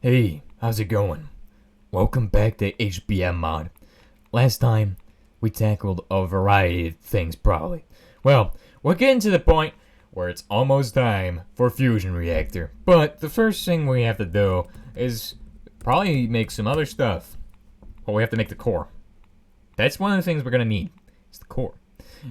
Hey, how's it going? Welcome back to HBM mod. Last time, we tackled a variety of things, probably. Well, we're getting to the point where it's almost time for fusion reactor. But the first thing we have to do is probably make some other stuff. Well, we have to make the core. That's one of the things we're gonna need. It's the core.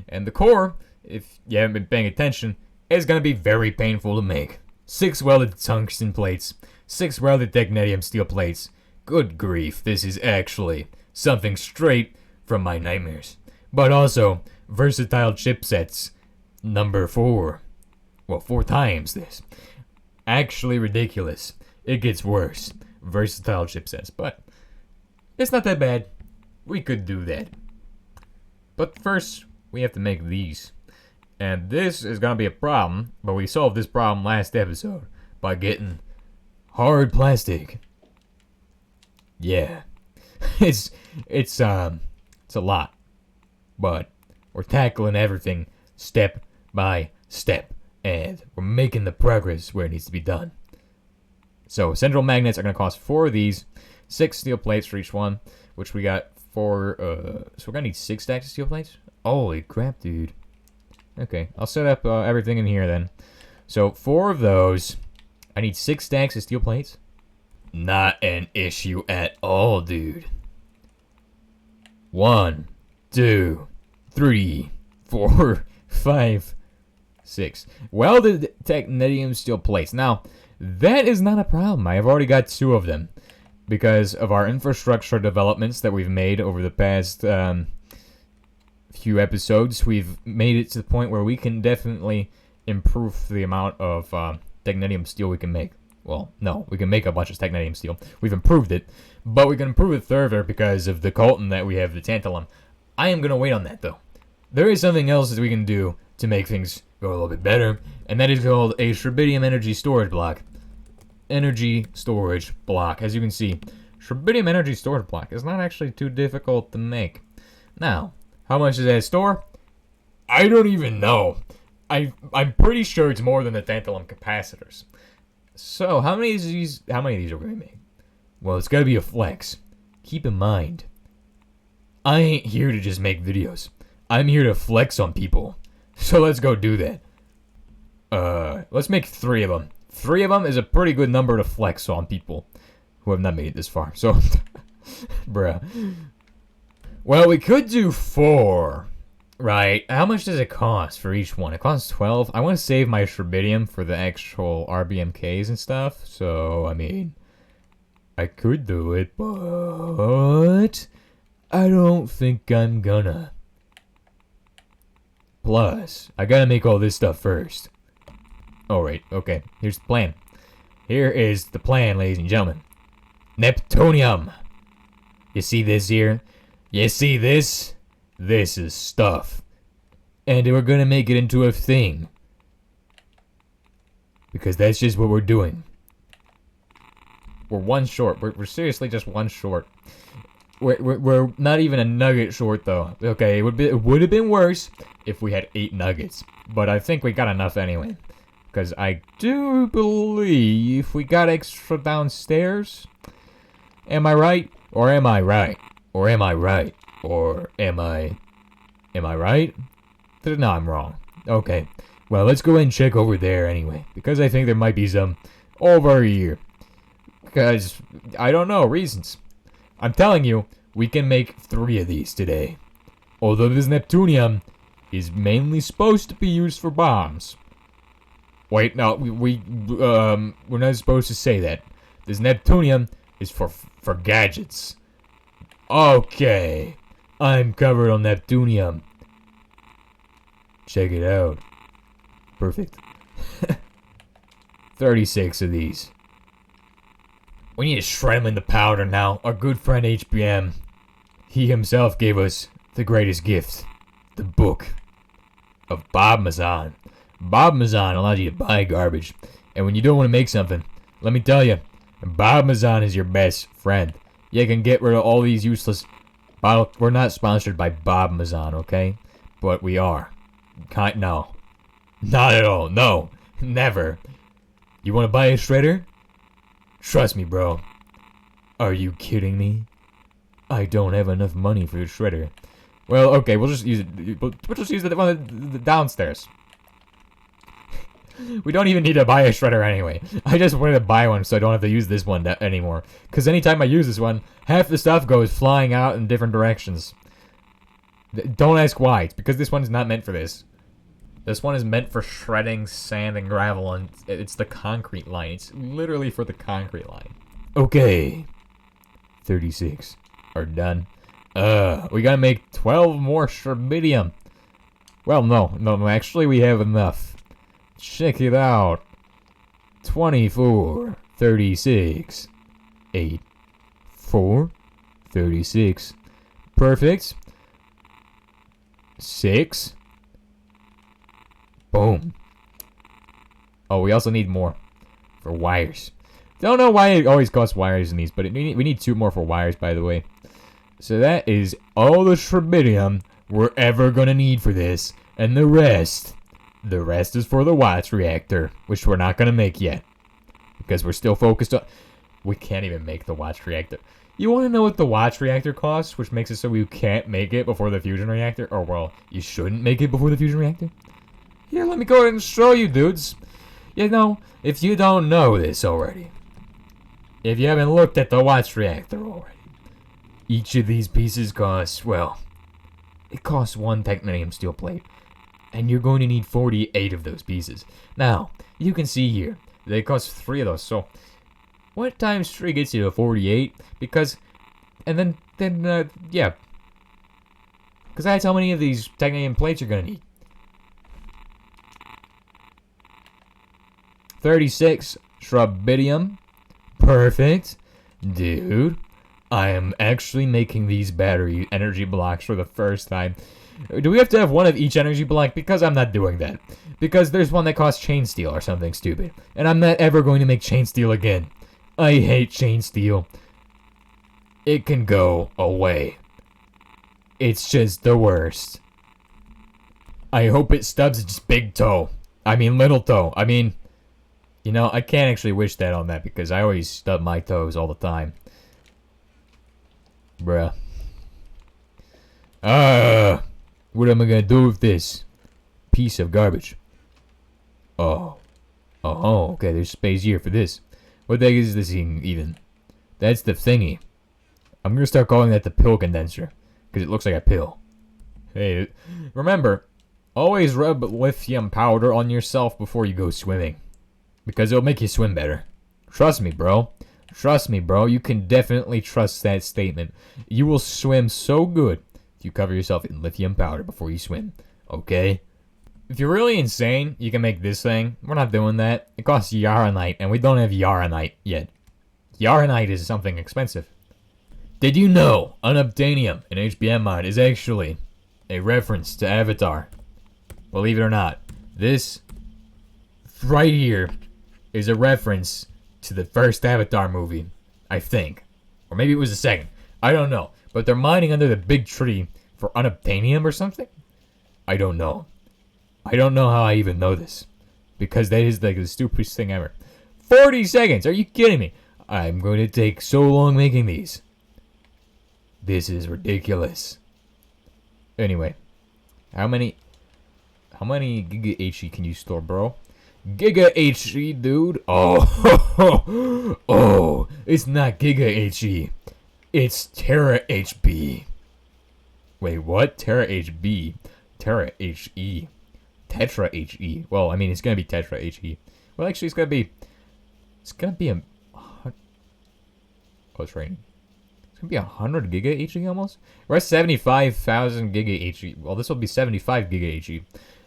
And the core, if you haven't been paying attention, is gonna be very painful to make. 6 welded tungsten plates. 6 welded technetium steel plates. Good grief, this is actually something straight from my nightmares. But also, versatile chipsets. Number 4. Well, 4 times this. Actually ridiculous. It gets worse. Versatile chipsets, but it's not that bad. We could do that. But first, we have to make these. And this is gonna be a problem, but we solved this problem last episode by getting hard plastic. Yeah. it's a lot. But we're tackling everything step by step. And we're making the progress where it needs to be done. So central magnets are gonna cost 4 of these, 6 steel plates for each one, which we got 4 so we're gonna need 6 stacks of steel plates? Holy crap, dude. Okay, I'll set up everything in here then. So 4 of those. I need 6 stacks of steel plates. Not an issue at all, dude. 1, 2, 3, 4, 5, 6. Welded technetium steel plates. Now, that is not a problem. I have already got 2 of them because of our infrastructure developments that we've made over the past few episodes. We've made it to the point where we can definitely improve the amount of technetium steel we can make. Well, no, we can make a bunch of technetium steel. We've improved it, but we can improve it further because of the coltan that we have, the tantalum. I am going to wait on that, though. There is something else that we can do to make things go a little bit better, and that is called a Schrabidium energy storage block. Energy storage block. As you can see, Schrabidium energy storage block is not actually too difficult to make. Now, how much does that store? I don't even know. I'm pretty sure it's more than the tantalum capacitors. So, how many of these are we gonna make? Well, it's gotta be a flex. Keep in mind, I ain't here to just make videos. I'm here to flex on people. So let's go do that. Let's make 3 of them. 3 of them is a pretty good number to flex on people who have not made it this far. So, bruh. Well, we could do 4, right? How much does it cost for each one? It costs 12. I want to save my Schrabidium for the actual RBMKs and stuff. So, I mean, I could do it, but I don't think I'm gonna. Plus, I gotta make all this stuff first. Alright, okay. Here's the plan. Here is the plan, ladies and gentlemen. Neptunium. You see this here? You see this? This is stuff. And we're gonna make it into a thing. Because that's just what we're doing. We're 1 short. We're seriously just 1 short. We're not even a nugget short, though. Okay, it would have been worse if we had 8 nuggets. But I think we got enough anyway. Because I do believe we got extra downstairs. Am I right? Or am I right? Or am I right? Or am I right? No, I'm wrong. Okay. Well, let's go ahead and check over there anyway. Because I think there might be some over here. Because, I don't know, reasons. I'm telling you, we can make 3 of these today. Although this Neptunium is mainly supposed to be used for bombs. Wait, no, we're not supposed to say that. This Neptunium is for gadgets. Okay, I'm covered on Neptunium. Check it out. Perfect. 36 of these. We need to shred them into powder now. Our good friend HBM, he himself gave us the greatest gift. The book of Bob Mazan. Bob Mazan allows you to buy garbage. And when you don't want to make something, let me tell you, Bob Mazan is your best friend. You can get rid of all these useless bottle. We're not sponsored by Bob Mazan, okay? But we are. No. Not at all. No. Never. You want to buy a shredder? Trust me, bro. Are you kidding me? I don't have enough money for the shredder. Well, okay, we'll just use it. We'll just use the one downstairs. We don't even need to buy a shredder anyway. I just wanted to buy one so I don't have to use this one anymore. Because anytime I use this one, half the stuff goes flying out in different directions. Don't ask why. It's because this one is not meant for this. This one is meant for shredding sand and gravel, and it's the concrete line. It's literally for the concrete line. Okay. 36 are done. We gotta make 12 more Schrabidium. Well, no, actually we have enough. Check it out. 24, 36, 8, 4, 36. Perfect. 6. Boom. Oh, we also need more for wires. Don't know why it always costs wires in these, but we need 2 more for wires, by the way. So that is all the Schrabidium we're ever gonna need for this, and the rest is for the watch reactor, which we're not gonna make yet, because we're still focused on. We can't even make the watch reactor. You want to know what the watch reactor costs, which makes it so you can't make it before the fusion reactor, or well, you shouldn't make it before the fusion reactor? Here, let me go ahead and show you, dudes. You know, if you don't know this already, if you haven't looked at the watch reactor already, each of these pieces costs, well, it costs 1 titanium steel plate, and you're going to need 48 of those pieces. Now, you can see here, they cost 3 of those, so what times 3 gets you to 48? Because, and then, yeah. Because that's how many of these titanium plates you're going to need. 36 Schrabidium. Perfect. Dude, I am actually making these battery energy blocks for the first time. Do we have to have one of each energy block? Because I'm not doing that. Because there's one that costs chain steel or something stupid. And I'm not ever going to make chain steel again. I hate chain steel. It can go away. It's just the worst. I hope it stubs its big toe. I mean little toe. I mean, you know, I can't actually wish that on that because I always stub my toes all the time. Bruh. What am I gonna do with this piece of garbage? Oh, okay, there's space here for this. What the heck is this even? That's the thingy. I'm gonna start calling that the pill condenser, because it looks like a pill. Hey, remember, always rub lithium powder on yourself before you go swimming, because it'll make you swim better. Trust me, bro. Trust me, bro. You can definitely trust that statement. You will swim so good if you cover yourself in lithium powder before you swim. Okay? If you're really insane, you can make this thing. We're not doing that. It costs yaranite, and we don't have yaranite yet. Yaranite is something expensive. Did you know unobtainium in HBM mod is actually a reference to Avatar? Believe it or not, this right here is a reference to the first Avatar movie, I think. Or maybe it was the second. I don't know. But they're mining under the big tree for unobtainium or something? I don't know. I don't know how I even know this. Because that is like the stupidest thing ever. 40 seconds! Are you kidding me? I'm going to take so long making these. This is ridiculous. Anyway. How many giga HE can you store, bro? Giga HE, dude. Oh, oh, it's not Giga HE. It's Tera HB. Wait, what? Tera HB. Tera HE. Tetra HE. Well, I mean, it's gonna be Tetra HE. Well, actually, it's gonna be a. Oh, it's raining. It's gonna be 100 Giga HE almost. We're at 75,000 Giga HE. Well, this will be 75 Giga HE.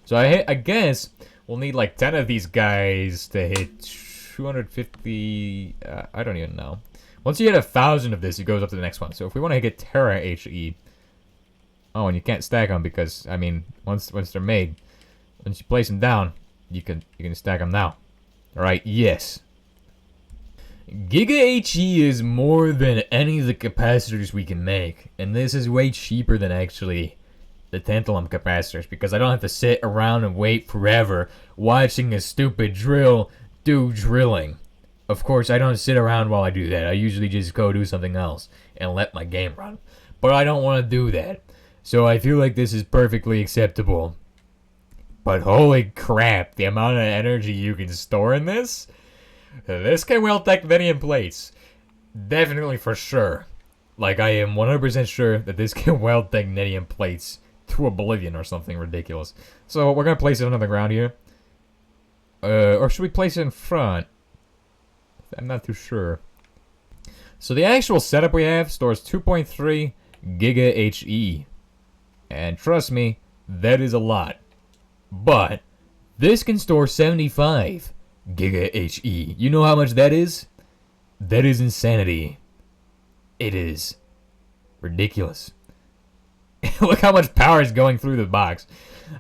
So I guess we'll need like 10 of these guys to hit 250. I don't even know. Once you hit 1,000 of this, it goes up to the next one. So if we want to get Tera HE, oh, and you can't stack them because I mean, once they're made, once you place them down, you can stack them now. All right, yes. Giga HE is more than any of the capacitors we can make, and this is way cheaper than actually the tantalum capacitors because I don't have to sit around and wait forever watching a stupid drill do drilling. Of course, I don't sit around while I do that. I usually just go do something else and let my game run. But I don't want to do that. So I feel like this is perfectly acceptable. But holy crap, the amount of energy you can store in this? This can well take Venian plates. Definitely for sure. Like, I am 100% sure that this can well take Netium plates to oblivion or something ridiculous. So we're going to place it on the ground here. Or should we place it in front? I'm not too sure. So the actual setup we have stores 2.3 giga HE. And trust me, that is a lot. But this can store 75 giga HE. You know how much that is? That is insanity. It is ridiculous. Look how much power is going through the box.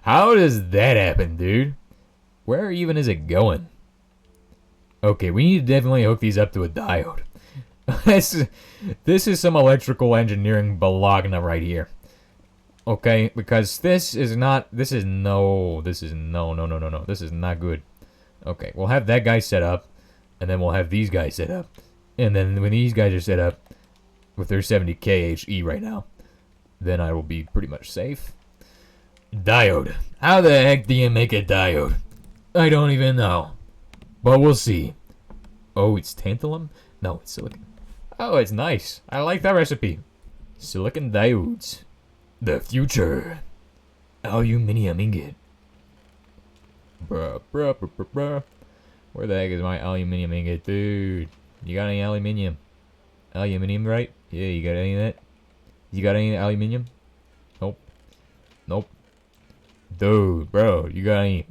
How does that happen, dude? Where even is it going? Okay, we need to definitely hook these up to a diode. This is some electrical engineering balagna right here. Okay, because this is not good. Okay, we'll have that guy set up, and then we'll have these guys set up. And then when these guys are set up with their 70k HE right now, then I will be pretty much safe. Diode. How the heck do you make a diode? I don't even know. But we'll see. Oh, it's tantalum? No, it's silicon. Oh, it's nice. I like that recipe. Silicon diodes. The future. Aluminium ingot. Bruh. Where the heck is my aluminium ingot, dude? You got any aluminium? Aluminium, right? Yeah, you got any of that? You got any aluminium? Nope. Dude, bro, you got any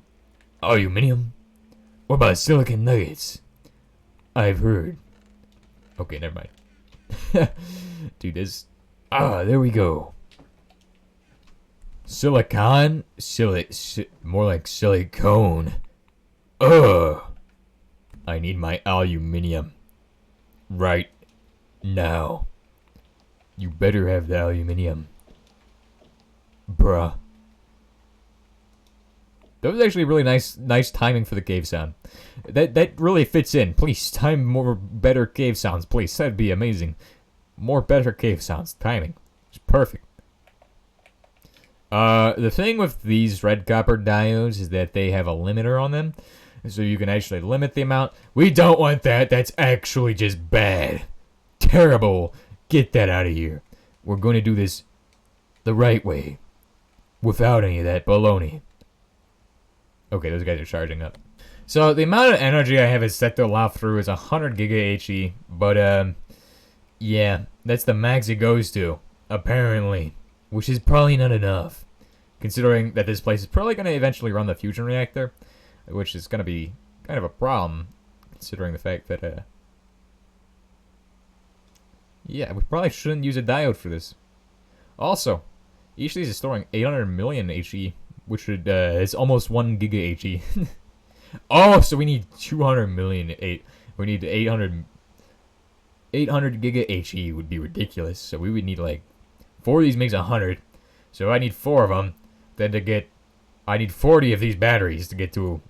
aluminium? What about silicon nuggets? I've heard. Okay, never mind. Dude, this... there we go. Silicon? More like silicone. Ugh. I need my aluminium. Right now. You better have the aluminium. Bruh. That was actually really nice timing for the cave sound. That really fits in. Please, time more better cave sounds, please. That'd be amazing. More better cave sounds. Timing. It's perfect. The thing with these red copper diodes is that they have a limiter on them. So you can actually limit the amount. We don't want that. That's actually just bad. Terrible. Get that out of here. We're going to do this the right way. Without any of that baloney. Okay, those guys are charging up. So the amount of energy I have is set to allow through is 100 giga HE. But, yeah, that's the max it goes to. Apparently. Which is probably not enough. Considering that this place is probably going to eventually run the fusion reactor. Which is going to be kind of a problem. Considering the fact that, yeah, we probably shouldn't use a diode for this. Also, each of these is storing 800 million HE. Which would, is almost 1 giga HE. Oh, so we need 200 million. We need 800 giga HE would be ridiculous. So we would need like 4 of these makes 100. So I need 4 of them. Then to get, I need 40 of these batteries to get to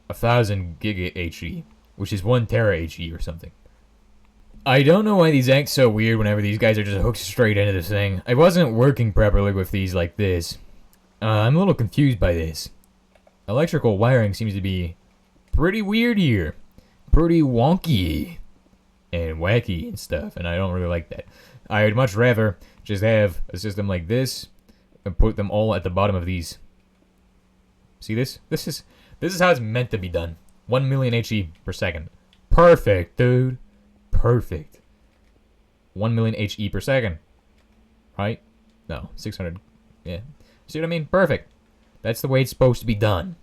1000 giga HE, which is 1 tera HE or something. I don't know why these act so weird whenever these guys are just hooked straight into this thing. I wasn't working properly with these like this. I'm a little confused by this. Electrical wiring seems to be pretty weird here. Pretty wonky. And wacky and stuff, and I don't really like that. I'd much rather just have a system like this and put them all at the bottom of these. See this? This is how it's meant to be done. 1 million HE per second. Perfect, dude. Perfect. 1 million HE per second. Right? No, 600. Yeah. See what I mean? Perfect. That's the way it's supposed to be done.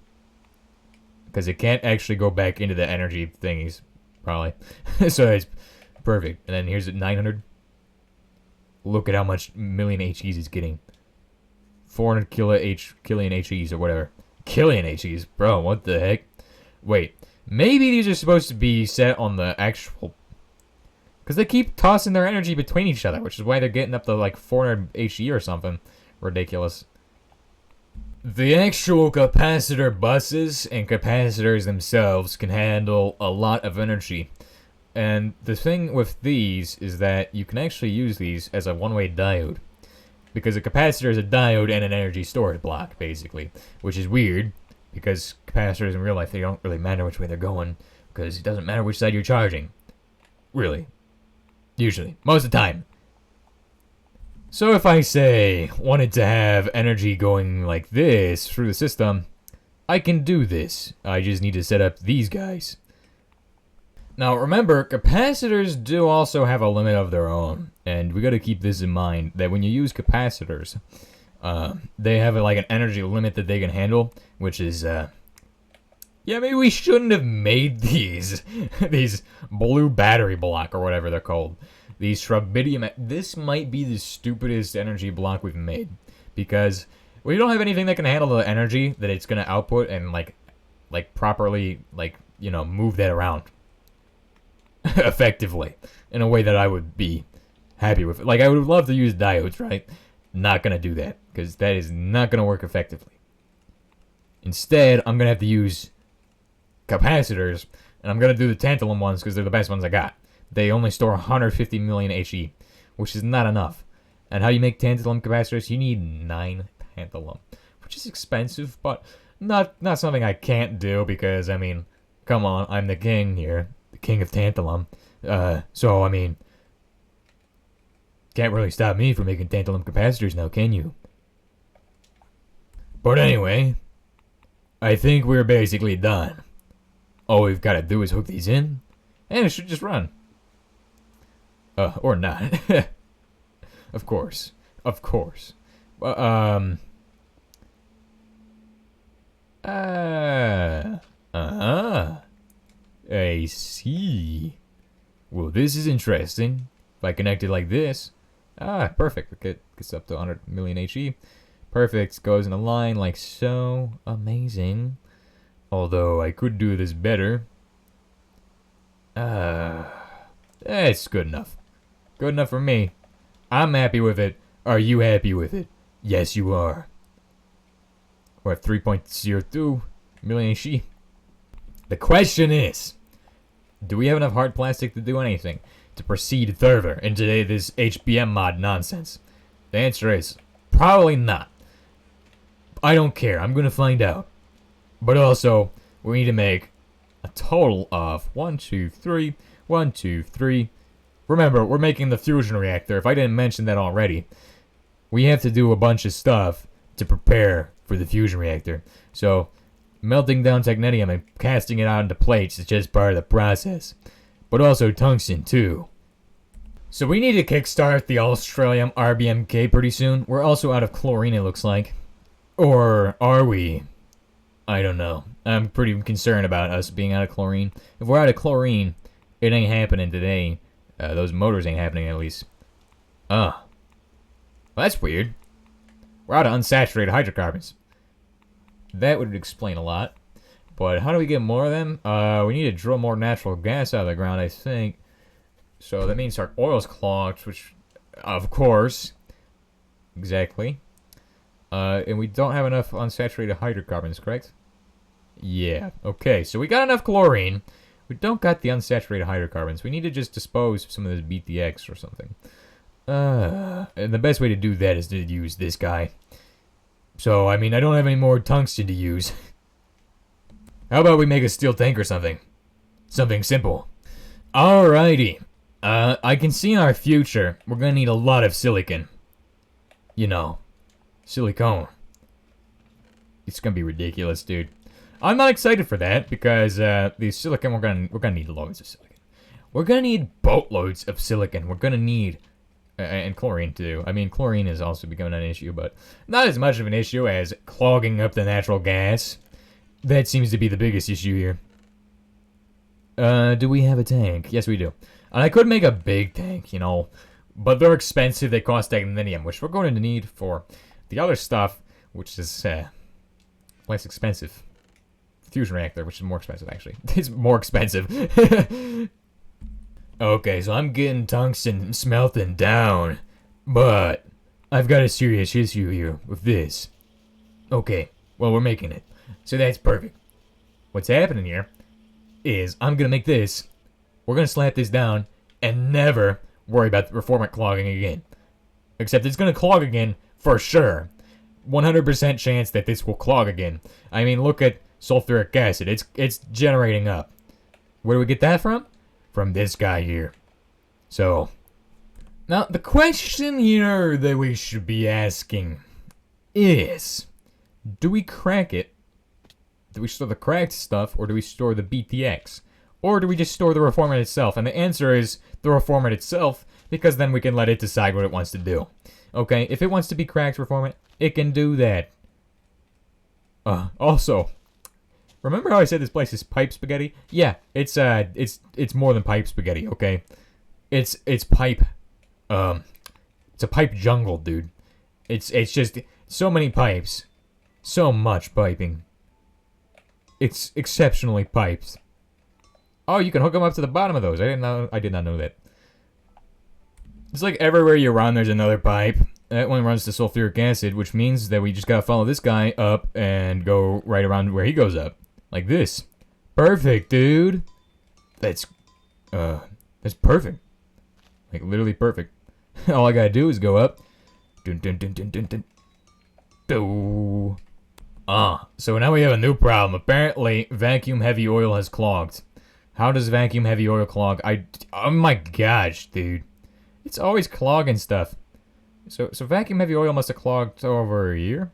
Because it can't actually go back into the energy thingies, probably. So it's perfect. And then here's 900. Look at how much million HEs it's getting. 400 killion HEs or whatever. Killian HEs? Bro, what the heck? Wait. Maybe these are supposed to be set on the actual... Because they keep tossing their energy between each other, which is why they're getting up to like 400 HE or something. Ridiculous. The actual capacitor buses and capacitors themselves can handle a lot of energy. And the thing with these is that you can actually use these as a one-way diode. Because a capacitor is a diode and an energy storage block, basically. Which is weird, because capacitors in real life, they don't really matter which way they're going. Because it doesn't matter which side you're charging. Really. Usually. Most of the time. So if I, say, wanted to have energy going like this through the system, I can do this. I just need to set up these guys. Now remember, capacitors do also have a limit of their own. And we gotta keep this in mind, that when you use capacitors, they have like an energy limit that they can handle, which is, yeah, maybe we shouldn't have made these, these blue battery block or whatever they're called. These Schrabidium, this might be the stupidest energy block we've made. Because we don't have anything that can handle the energy that it's gonna output and like properly, you know, move that around. Effectively. In a way that I would be happy with. Like, I would love to use diodes, right? Not gonna do that. Because that is not gonna work effectively. Instead, I'm gonna have to use capacitors. And I'm gonna do the tantalum ones because they're the best ones I got. They only store 150 million HE, which is not enough. And how do you make tantalum capacitors? You need 9 tantalum, which is expensive, but not something I can't do because, I mean, come on, I'm the king here, the king of tantalum. So, I mean, can't really stop me from making tantalum capacitors now, can you? But anyway, I think we're basically done. All we've got to do is hook these in, and it should just run. Or not. Of course. Of course. I see. Well, this is interesting. If I connect it like this. Perfect. It gets up to 100 million HE. Perfect. Goes in a line like so. Amazing. Although, I could do this better. It's good enough. Good enough for me. I'm happy with it. Are you happy with it? Yes, you are. We're at 3.02 million HE. The question is, do we have enough hard plastic to do anything? To proceed further into this HBM mod nonsense? The answer is, probably not. I don't care. I'm gonna find out. But also, we need to make a total of 1, 2, 3, 1, 2, 3. Remember, we're making the fusion reactor. If I didn't mention that already, we have to do a bunch of stuff to prepare for the fusion reactor. So, melting down technetium and casting it out into plates is just part of the process. But also tungsten, too. So we need to kickstart the Australium RBMK pretty soon. We're also out of chlorine, it looks like. Or are we? I don't know. I'm pretty concerned about us being out of chlorine. If we're out of chlorine, it ain't happening today. Those motors ain't happening, at least. Well, that's weird. We're out of unsaturated hydrocarbons. That would explain a lot. But how do we get more of them? We need to drill more natural gas out of the ground, I think. So that means our oil's clogged, which, of course. Exactly. And we don't have enough unsaturated hydrocarbons, correct? Yeah. Okay, so we got enough chlorine. We don't got the unsaturated hydrocarbons. We need to just dispose of some of this BTX or something. And the best way to do that is to use this guy. So, I mean, I don't have any more tungsten to use. How about we make a steel tank or something? Something simple. Alrighty. I can see in our future, we're gonna need a lot of silicon. You know, silicone. It's gonna be ridiculous, dude. I'm not excited for that because the silicon we're gonna need loads of silicon. We're gonna need boatloads of silicon. We're gonna need and chlorine too. I mean, chlorine is also becoming an issue, but not as much of an issue as clogging up the natural gas. That seems to be the biggest issue here. Do we have a tank? Yes, we do. And I could make a big tank, you know, but they're expensive. They cost titanium, which we're going to need for the other stuff, which is less expensive. Fusion reactor, which is more expensive, actually. It's more expensive. Okay, so I'm getting tungsten smelting down, but I've got a serious issue here with this. Okay, well, we're making it, so that's perfect. What's happening here is I'm gonna make this we're gonna slap this down and never worry about the reformant clogging again. Except it's gonna clog again for sure. 100% chance that this will clog again. I mean, look at sulfuric acid. It's generating up. Where do we get that from? From this guy here. So, now the question here that we should be asking is, do we crack it? Do we store the cracked stuff, or do we store the BTX? Or do we just store the reformant itself? And the answer is the reformant itself, because then we can let it decide what it wants to do. Okay, if it wants to be cracked reformant, it can do that. Also, remember how I said this place is pipe spaghetti? Yeah, it's more than pipe spaghetti, okay? It's pipe, it's a pipe jungle, dude. It's just so many pipes. So much piping. It's exceptionally piped. Oh, you can hook them up to the bottom of those. I did not know that. It's like everywhere you run, there's another pipe. That one runs to sulfuric acid, which means that we just gotta follow this guy up and go right around where he goes up. Like this. Perfect, dude. That's perfect. Like, literally perfect. All I gotta do is go up. Dun dun dun dun dun dun. Do. So now we have a new problem. Apparently, vacuum heavy oil has clogged. How does vacuum heavy oil clog? Oh my gosh, dude. It's always clogging stuff. So vacuum heavy oil must have clogged over a year,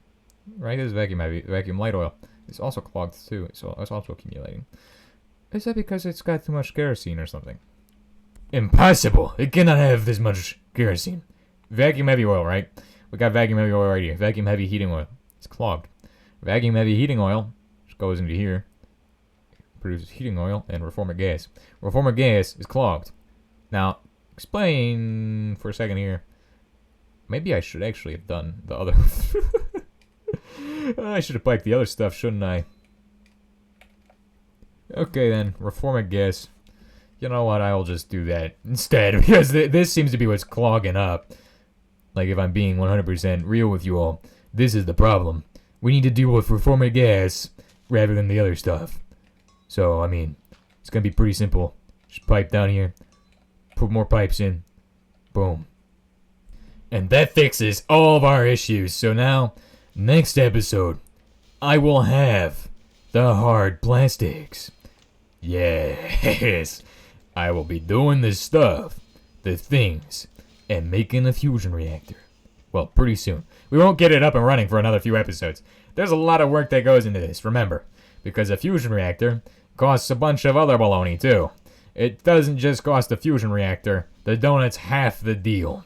right? This is vacuum light oil. It's also clogged too, so it's also accumulating. Is that because it's got too much kerosene or something? Impossible! It cannot have this much kerosene. Vacuum heavy oil, right? We got vacuum heavy oil right here. Vacuum heavy heating oil. It's clogged. Vacuum heavy heating oil just goes into here, produces heating oil and reformer gas. Reformer gas is clogged. Now, explain for a second here. Maybe I should actually have done the other. I should have piped the other stuff, shouldn't I? Okay then, reformer gas. You know what? I'll just do that instead, because this seems to be what's clogging up. Like, if I'm being 100% real with you all, this is the problem. We need to deal with reformer gas rather than the other stuff. So, I mean, it's gonna be pretty simple. Just pipe down here, put more pipes in, boom. And that fixes all of our issues. So now, next episode, I will have the hard plastics. Yes, I will be doing this stuff, the things, and making a fusion reactor. Well, pretty soon. We won't get it up and running for another few episodes. There's a lot of work that goes into this, remember. Because a fusion reactor costs a bunch of other baloney, too. It doesn't just cost a fusion reactor. The donut's half the deal.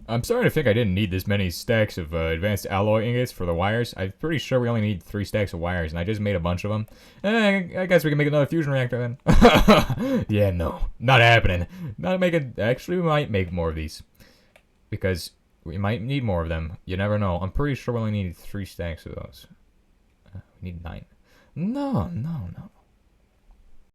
I'm starting to think I didn't need this many stacks of advanced alloy ingots for the wires. I'm pretty sure we only need 3 stacks of wires, and I just made a bunch of them. I guess we can make another fusion reactor then. Yeah, no. Not happening. Actually, we might make more of these. Because we might need more of them. You never know. I'm pretty sure we only need 3 stacks of those. We need 9. No.